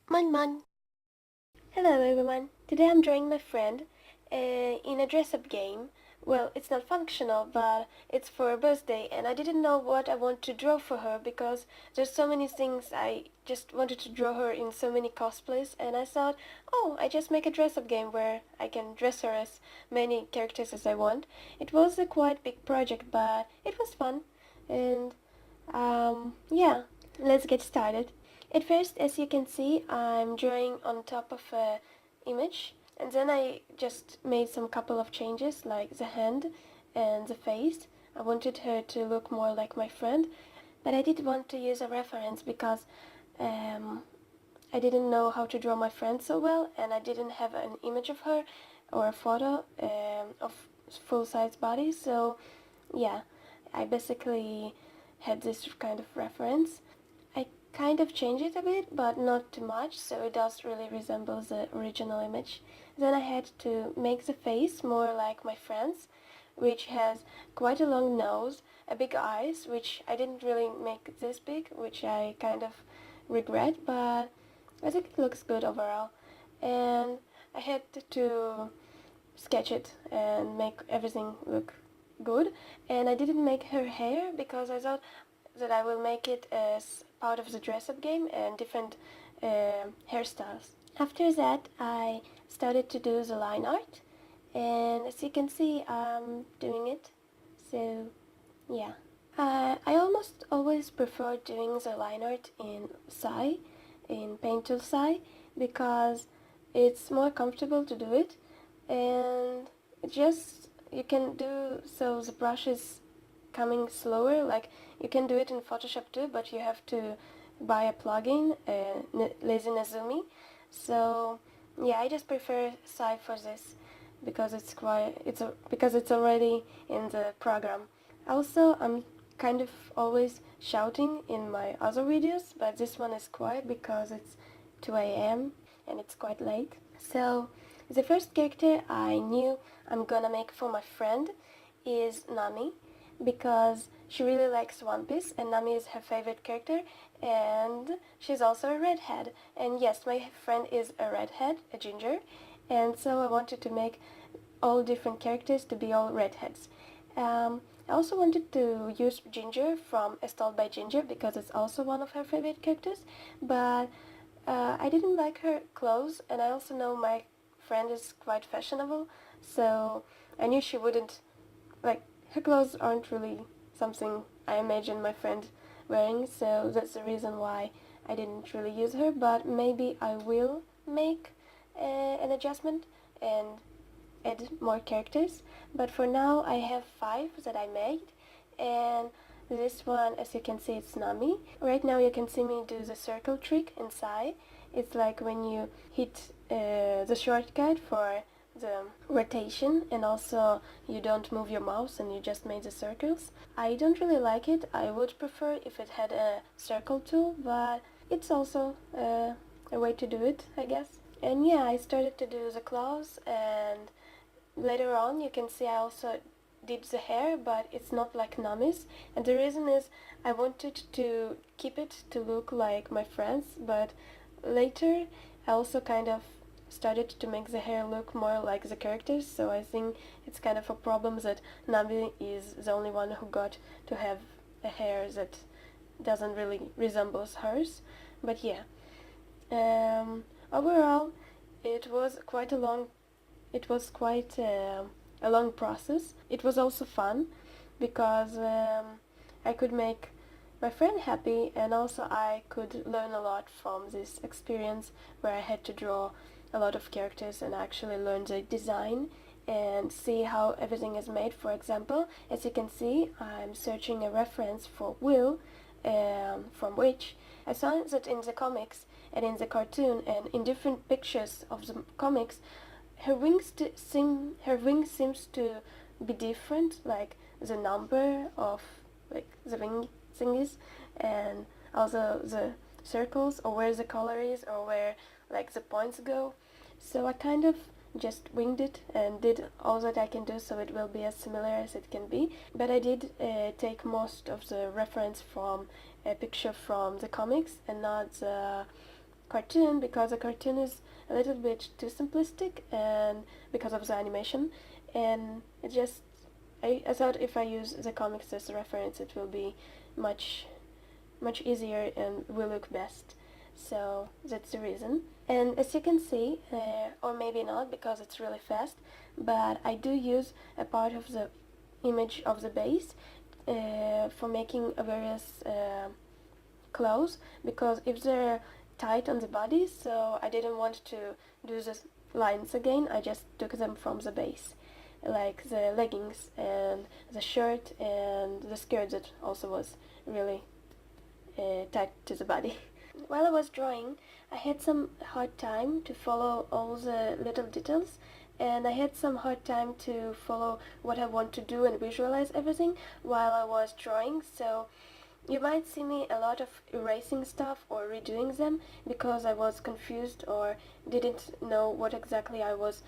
Man. Hello everyone. Today I'm drawing my friend in a dress-up game. Well, it's not functional, but it's for her birthday, and I didn't know what I want to draw for her because there's so many things. I just wanted to draw her in so many cosplays, and I thought, oh, I just make a dress-up game where I can dress her as many characters as I want. It was a quite big project, but it was fun, and yeah, let's get started. At first, as you can see, I'm drawing on top of a image, and then I just made some couple of changes like the hand and the face. I wanted her to look more like my friend, but I did want to use a reference because um, I didn't know how to draw my friend so well, and I didn't have an image of her or a photo of full-size body, so yeah, I basically had this kind of reference. I kind of changed it a bit, but not too much, so it does really resemble the original image. Then I had to make the face more like my friend's, which has quite a long nose, a big eyes, which I didn't really make this big, which I kind of regret, but I think it looks good overall. And I had to sketch it and make everything look good. And I didn't make her hair because I thought that I will make it as part of the dress-up game and different hairstyles. After that, I started to do the line art, and as you can see, I'm doing it. So yeah, I almost always prefer doing the line art in Psy, in Paint Tool Psy, because it's more comfortable to do it, and it just you can do so the brush is coming slower. Like you can do it in Photoshop too, but you have to buy a plugin, Lazy Nezumi. So yeah, I just prefer Psy for this because because it's already in the program. Also, I'm kind of always shouting in my other videos, but this one is quiet because it's 2 a.m. and it's quite late. So the first character I knew I'm gonna make for my friend is Nami, because she really likes One Piece and Nami is her favorite character, and she's also a redhead. And yes, my friend is a redhead, a ginger, and so I wanted to make all different characters to be all redheads. I also wanted to use Ginger from Estelle by Ginger because it's also one of her favorite characters, but I didn't like her clothes, and I also know my friend is quite fashionable, so I knew she wouldn't, like, her clothes aren't really something I imagine my friend wearing, so that's the reason why I didn't really use her, but maybe I will make an adjustment and add more characters. But for now I have 5 that I made, and this one, as you can see, it's Nami. Right now you can see me do the circle trick inside. It's like when you hit the shortcut for the rotation, and also you don't move your mouse and you just made the circles. I don't really like it. I would prefer if it had a circle tool, but it's also a way to do it, I guess. And yeah, I started to do the claws, and later on you can see I also did the hair, but it's not like Nami's, and the reason is I wanted to keep it to look like my friends, but later I also kind of started to make the hair look more like the characters, so I think it's kind of a problem that Nami is the only one who got to have a hair that doesn't really resembles hers. But yeah, overall it was quite a long it was quite a long process. It was also fun because I could make my friend happy, and also I could learn a lot from this experience where I had to draw a lot of characters and actually learn the design and see how everything is made. For example, as you can see, I'm searching a reference for Will from which I saw that in the comics and in the cartoon and in different pictures of the comics, her wings seems to be different, like the number of like the wing thingies, and also the circles, or where the color is, or where like the points go. So I kind of just winged it and did all that I can do so it will be as similar as it can be. But I did take most of the reference from a picture from the comics and not the cartoon, because a cartoon is a little bit too simplistic and because of the animation, and I thought if I use the comics as a reference it will be much easier and will look best. So that's the reason. And as you can see, or maybe not because it's really fast, but I do use a part of the image of the base for making various clothes, because if they're tight on the body, so I didn't want to do the lines again, I just took them from the base, like the leggings and the shirt and the skirt that also was really tied to the body. While I was drawing, I had some hard time to follow all the little details, and I had some hard time to follow what I want to do and visualize everything while I was drawing, so you might see me a lot of erasing stuff or redoing them because I was confused or didn't know what exactly I was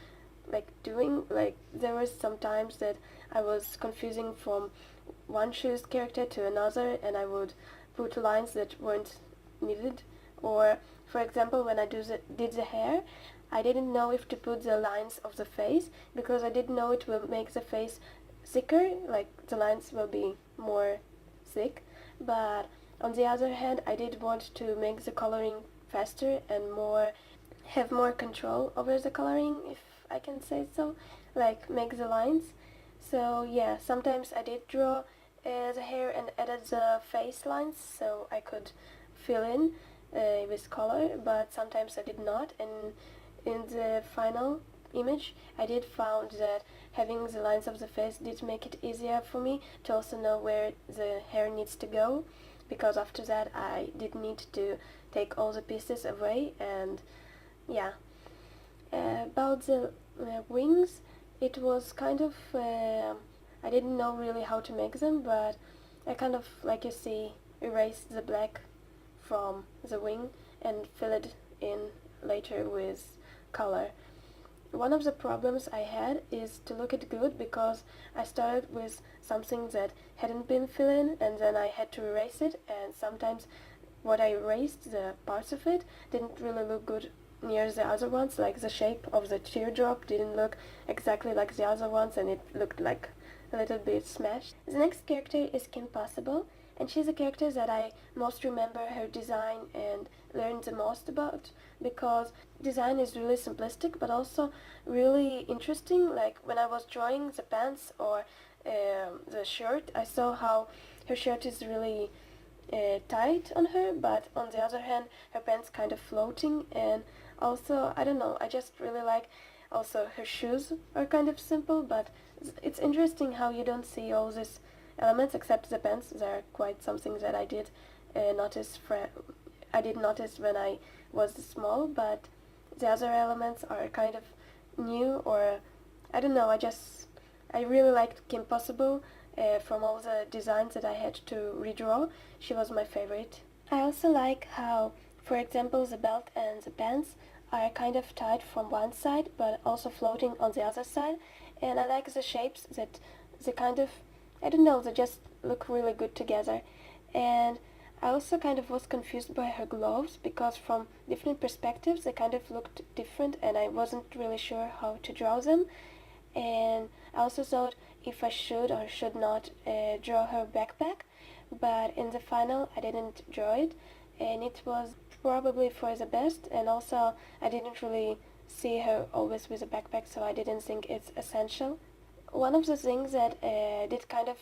doing. Like there was some times that I was confusing from one shoe's character to another, and I would put lines that weren't needed. Or for example, when I did the hair, I didn't know if to put the lines of the face because I didn't know it will make the face thicker, like the lines will be more thick. But on the other hand, I did want to make the coloring faster and have more control over the coloring, if I can say so, like make the lines. So yeah, sometimes I did draw the hair and added the face lines so I could fill in with color, but sometimes I did not, and in the final image I did found that having the lines of the face did make it easier for me to also know where the hair needs to go, because after that I did need to take all the pieces away. And yeah, about the wings, it was kind of I didn't know really how to make them, but I kind of, like you see, erased the black from the wing and fill it in later with color. One of the problems I had is to look it good, because I started with something that hadn't been filled in and then I had to erase it, and sometimes what I erased, the parts of it, didn't really look good near the other ones, like the shape of the teardrop didn't look exactly like the other ones and it looked like a little bit smashed. The next character is Kim Possible, and she's a character that I most remember her design and learned the most about, because design is really simplistic but also really interesting. Like when I was drawing the pants or the shirt, I saw how her shirt is really tight on her, but on the other hand her pants kind of floating, and also I don't know, I just really like also her shoes are kind of simple, but it's interesting how you don't see all these elements except the pants. They're quite something that I did notice when I was small, but the other elements are kind of new, or I don't know, I really liked Kim Possible. From all the designs that I had to redraw, she was my favorite. I also like how, for example, the belt and the pants are kind of tied from one side but also floating on the other side, and I like the shapes that they kind of, I don't know, they just look really good together. And I also kind of was confused by her gloves, because from different perspectives they kind of looked different and I wasn't really sure how to draw them. And I also thought if I should or should not draw her backpack, but in the final I didn't draw it, and it was probably for the best, and also I didn't really see her always with a backpack, so I didn't think it's essential. One of the things that did kind of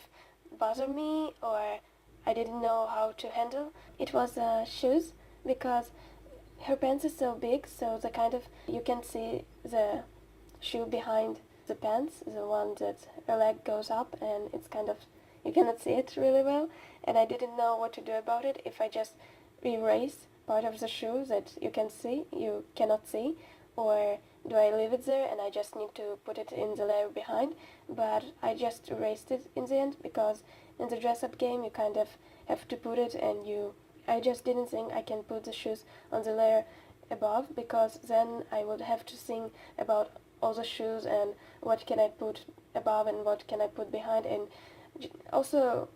bother me, or I didn't know how to handle, it was shoes, because her pants is so big, so the kind of, you can see the shoe behind the pants, the one that her leg goes up, and it's kind of, you cannot see it really well, and I didn't know what to do about it, if I just erase part of the shoe that you cannot see, or do I leave it there and I just need to put it in the layer behind. But I just erased it in the end, because in the dress-up game you kind of have to put it, and I just didn't think I can put the shoes on the layer above, because then I would have to think about all the shoes and what can I put above and what can I put behind, and also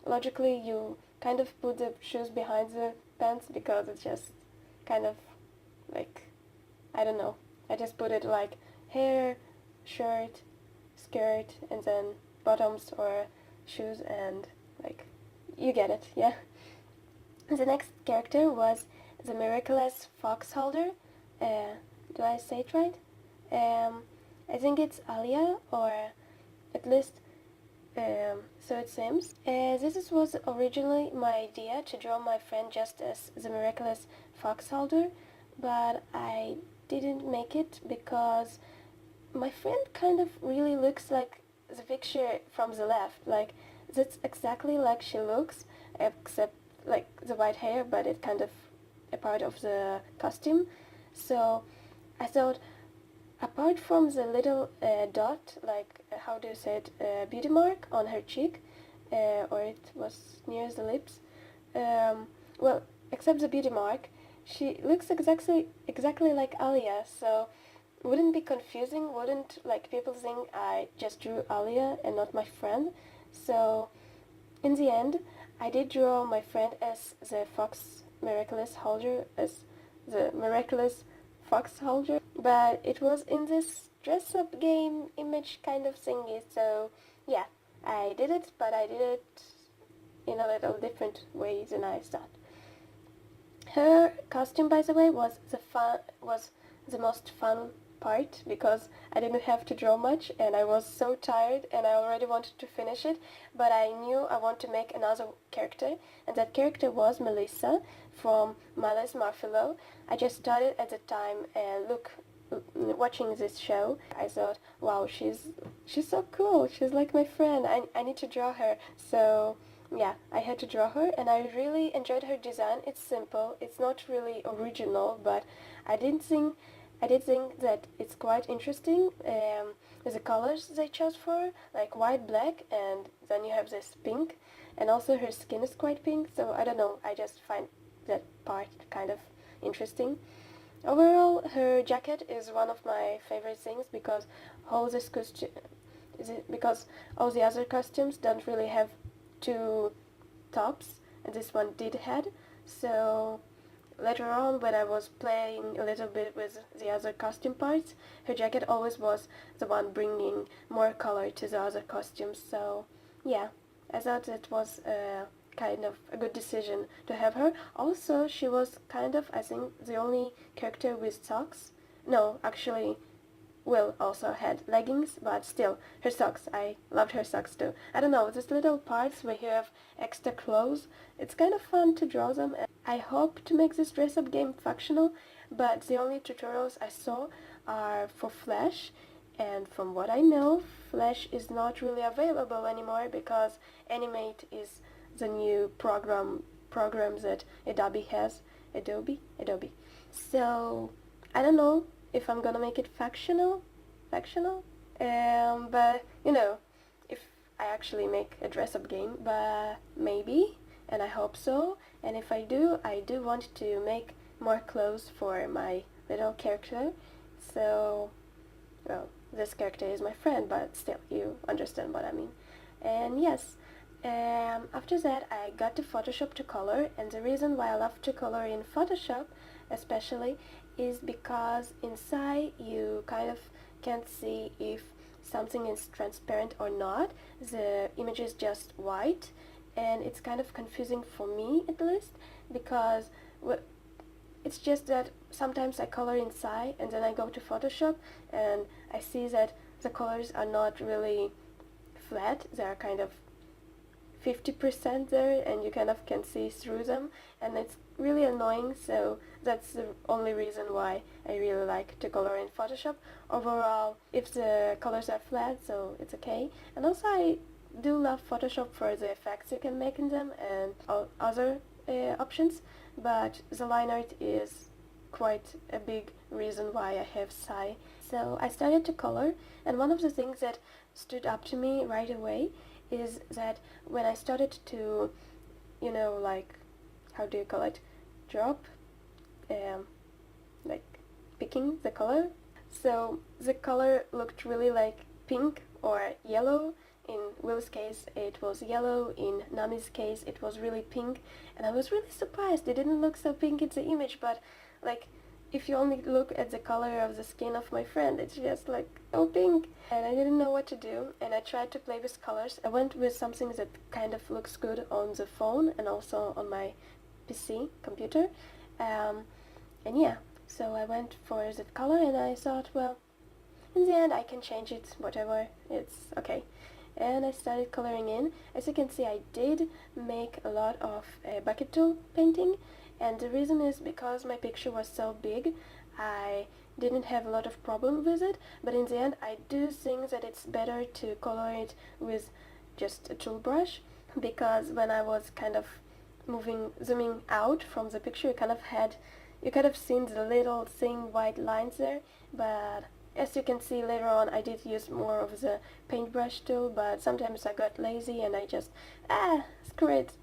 logically you kind of put the shoes behind the pants, because it's just kind of like, I don't know. I just put it like hair, shirt, skirt, and then bottoms or shoes, and like, you get it, yeah? The next character was the miraculous fox holder. Do I say it right? I think it's Alia, or at least so it seems. Was originally my idea to draw my friend just as the miraculous fox holder, but I didn't make it because my friend kind of really looks like the picture from the left. Like, that's exactly like she looks, except like the white hair, but it's kind of a part of the costume. So I thought, apart from the little dot, like how do you say it, beauty mark on her cheek, or it was near the lips, well, except the beauty mark, she looks exactly like Alia. So wouldn't be confusing? Wouldn't like people think I just drew Alia and not my friend? So in the end, I did draw my friend as the fox miraculous holder, as the miraculous fox holder, but it was in this dress-up game image kind of thingy. So yeah, I did it, but I did it in a little different way than I thought. Her costume, by the way, was the most fun part because I didn't have to draw much and I was so tired and I already wanted to finish it, but I knew I want to make another character, and that character was Melissa from Mother's Marfilo. I just started at the time watching this show. I thought, wow, she's so cool. She's like my friend. I need to draw her. So yeah, I had to draw her, and I really enjoyed her design. It's simple. It's not really original, but I did think that it's quite interesting. The colors they chose for her, like white, black, and then you have this pink, and also her skin is quite pink. So I don't know. I just find that part kind of interesting. Overall, her jacket is one of my favorite things because all this costume, because all the other costumes don't really have two tops, and this one did had. So later on, when I was playing a little bit with the other costume parts, her jacket always was the one bringing more color to the other costumes. So yeah, I thought it was kind of a good decision to have her. Also, she was kind of, I think, the only character with socks. No, actually, Will also had leggings, but still, her socks. I loved her socks too. I don't know, these little parts where you have extra clothes, it's kind of fun to draw them. And I hope to make this dress-up game functional, but the only tutorials I saw are for Flash, and from what I know, Flash is not really available anymore because Animate is the new program that Adobe has. Adobe. So I don't know if I'm gonna make it factional. But you know, if I actually make a dress-up game, but maybe, and I hope so. And if I do want to make more clothes for my little character. So, well, this character is my friend, but still, you understand what I mean. And yes, after that, I got to Photoshop to color, and the reason why I love to color in Photoshop, especially, is because inside you kind of can't see if something is transparent or not. The image is just white, and it's kind of confusing for me at least because it's just that sometimes I color inside and then I go to Photoshop and I see that the colors are not really flat, they are kind of 50% there and you kind of can see through them, and it's really annoying. So that's the only reason why I really like to color in Photoshop. Overall, if the colors are flat, so it's okay. And also I do love Photoshop for the effects you can make in them and all other options, but the line art is quite a big reason why I have Psy. So I started to color, and one of the things that stood up to me right away is that when I started to, like, how do you call it, drop, like picking the color. So the color looked really like pink or yellow. In Will's case it was yellow, in Nami's case it was really pink, and I was really surprised. It didn't look so pink in the image, but like if you only look at the color of the skin of my friend, it's just like so pink. And I didn't know what to do, and I tried to play with colors. I went with something that kind of looks good on the phone and also on my PC computer. And yeah, so I went for that color, and I thought, well, in the end I can change it, whatever, it's okay. And I started coloring in. As you can see, I did make a lot of bucket tool painting, and the reason is because my picture was so big, I didn't have a lot of problem with it, but in the end I do think that it's better to color it with just a tool brush, because when I was kind of zooming out from the picture, you kind of seen the little thin white lines there, but as you can see later on, I did use more of the paintbrush tool, but sometimes I got lazy and I just, screw it,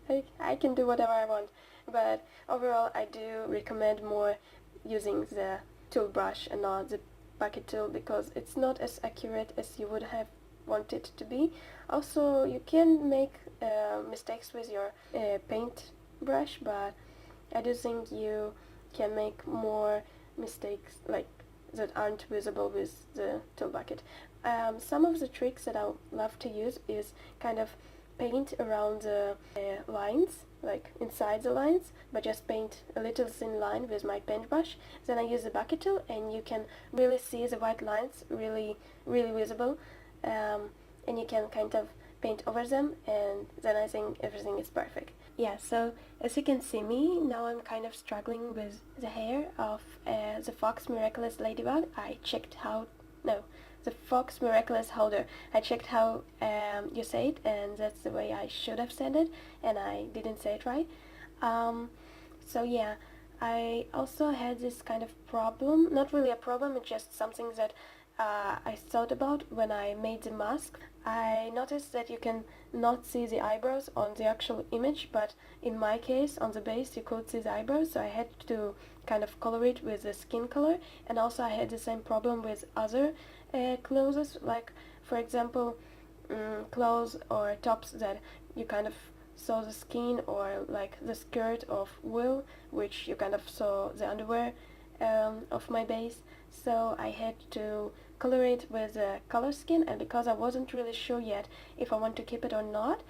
I can do whatever I want. But overall, I do recommend more using the tool brush and not the bucket tool, because it's not as accurate as you would have wanted to be. Also, you can make mistakes with your paint brush, but I do think you can make more mistakes like that aren't visible with the tool bucket. Some of the tricks that I love to use is kind of paint around the lines, like inside the lines, but just paint a little thin line with my paintbrush. Then I use the bucket tool, and you can really see the white lines really visible, and you can kind of paint over them, and then I think everything is perfect. Yeah, so as you can see me, now I'm kind of struggling with the hair of the Fox Miraculous Ladybug. The Fox Miraculous Holder. I checked how you say it, and that's the way I should have said it, and I didn't say it right. So yeah, I also had this kind of problem, not really a problem, it's just something that I thought about when I made the mask. I noticed that you can not see the eyebrows on the actual image, but in my case, on the base, you could see the eyebrows, so I had to kind of color it with the skin color. And also I had the same problem with other clothes, like for example, clothes or tops that you kind of saw the skin, or like the skirt of wool, which you kind of saw the underwear of my base. So I had to color it with a color skin, and because I wasn't really sure yet if I want to keep it or not,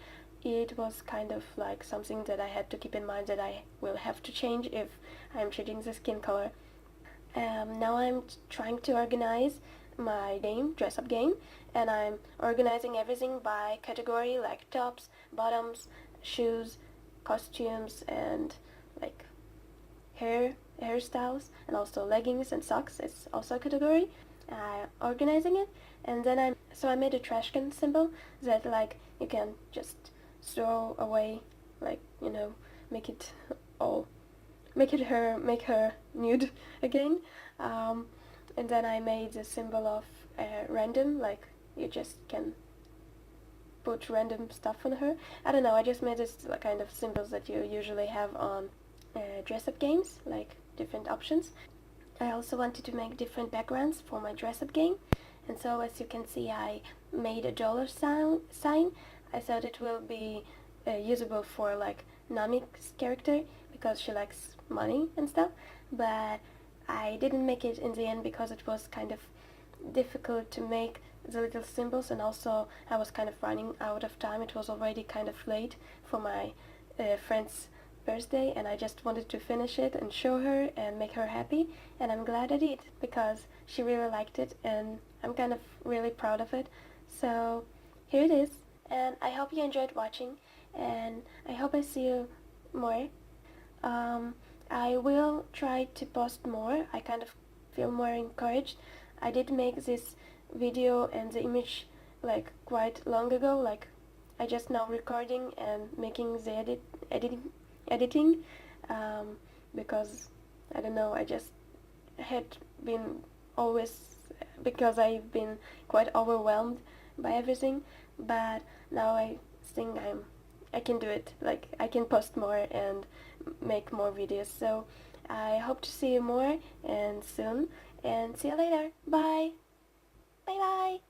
it was kind of like something that I had to keep in mind that I will have to change if I'm changing the skin color. Now I'm trying to organize my dress up game, and I'm organizing everything by category, like tops, bottoms, shoes, costumes, and like hairstyles, and also leggings and socks. It's also a category. Organizing it, and then I made a trash can symbol that like you can just throw away, like, you know, make her nude again. And then I made the symbol of random, like you just can put random stuff on her. I don't know, I just made this kind of symbols that you usually have on dress-up games, like different options. I also wanted to make different backgrounds for my dress-up game, and so as you can see, I made a dollar sign. I thought it will be usable for like Nami's character, because she likes money and stuff, but I didn't make it in the end because it was kind of difficult to make the little symbols, and also I was kind of running out of time. It was already kind of late for my friend's birthday, and I just wanted to finish it and show her and make her happy, and I'm glad I did, because she really liked it, and I'm kind of really proud of it. So here it is, and I hope you enjoyed watching, and I hope I see you more. I will try to post more. I kind of feel more encouraged. I did make this video and the image like quite long ago, like I just now recording and making the editing, because I don't know, I just had been always, because I've been quite overwhelmed by everything, but now I think I can do it, like I can post more and make more videos. So I hope to see you more and soon, and see you later. Bye bye.